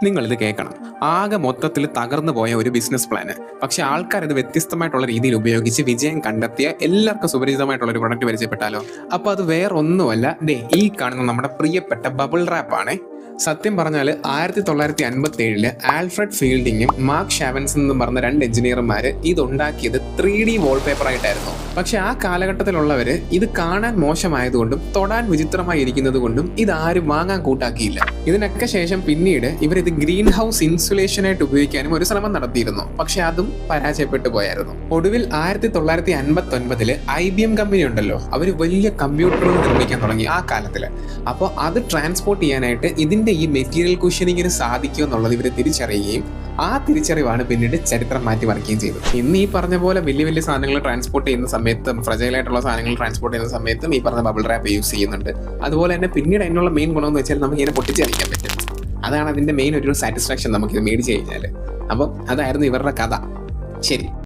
നിങ്ങളിത് കേൾക്കണം. ആകെ മൊത്തത്തിൽ തകർന്നു പോയ ഒരു ബിസിനസ് പ്ലാന്. പക്ഷെ ആൾക്കാരത് വ്യത്യസ്തമായിട്ടുള്ള രീതിയിൽ ഉപയോഗിച്ച് വിജയം കണ്ടെത്തിയ എല്ലാവർക്കും സുപരിചിതമായിട്ടുള്ള ഒരു പ്രൊഡക്റ്റ് പരിചയപ്പെട്ടാലോ? അപ്പോൾ അത് വേറെ ഒന്നുമല്ല, ഈ കാണുന്ന നമ്മുടെ പ്രിയപ്പെട്ട ബബിൾ റാപ്പ് ആണ്. സത്യം പറഞ്ഞാൽ 1957 ആൽഫ്രഡ് ഫീൽഡിങ്ങും മാർക്ക് ഷാവൻസും എന്നും പറഞ്ഞ 2 എഞ്ചിനീയർമാർ ഇതുണ്ടാക്കിയത് 3D വാൾപേപ്പർ ആയിട്ടായിരുന്നു. പക്ഷെ ആ കാലഘട്ടത്തിലുള്ളവർ ഇത് കാണാൻ മോശമായതുകൊണ്ടും തൊടാൻ വിചിത്രമായി ഇരിക്കുന്നത് കൊണ്ടും ഇതാരും വാങ്ങാൻ കൂട്ടാക്കിയില്ല. ഇതിനൊക്കെ ശേഷം പിന്നീട് ഇവർ ഇത് ഗ്രീൻ ഹൗസ് ഇൻസുലേഷൻ ആയിട്ട് ഉപയോഗിക്കാനും ഒരു ശ്രമം നടത്തിയിരുന്നു. പക്ഷെ അതും പരാജയപ്പെട്ടു പോയായിരുന്നു. ഒടുവിൽ 1959 IBM കമ്പനി ഉണ്ടല്ലോ, അവർ വലിയ കമ്പ്യൂട്ടറുകൾ നിർമ്മിക്കാൻ തുടങ്ങി ആ കാലത്തിൽ. അപ്പോൾ അത് ട്രാൻസ്പോർട്ട് ചെയ്യാനായിട്ട് ഇതിന്റെ ഈ മെറ്റീരിയൽ കുഷനിങ്ങിന് സാധിക്കും എന്നുള്ളത് ഇവർ തിരിച്ചറിയുകയും ആ തിരിച്ചറിവാണ് പിന്നീട് ചരിത്രം മാറ്റി മറിക്കുകയും ചെയ്തത്. ഇന്ന് ഈ പറഞ്ഞ പോലെ വലിയ വലിയ സാധനങ്ങൾ ട്രാൻസ്പോർട്ട് ചെയ്യുന്ന സമയത്തും ഫ്രജൈലായിട്ടുള്ള സാധനങ്ങൾ ട്രാൻസ്പോർട്ട് ചെയ്യുന്ന സമയത്തും ഈ പറഞ്ഞ ബബിൾ റാപ്പ് യൂസ് ചെയ്യുന്നുണ്ട്. അതുപോലെ തന്നെ പിന്നീട് അതിനുള്ള മെയിൻ ഗുണമെന്ന് വെച്ചാൽ നമുക്ക് ഇങ്ങനെ പൊട്ടിച്ചറിയിക്കാൻ പറ്റും. അതാണ് അതിന്റെ മെയിൻ ഒരു സാറ്റിസ്ഫാക്ഷൻ നമുക്കിത് മേടിച്ച് കഴിഞ്ഞാൽ. അപ്പം അതായിരുന്നു ഇവരുടെ കഥ. ശരി.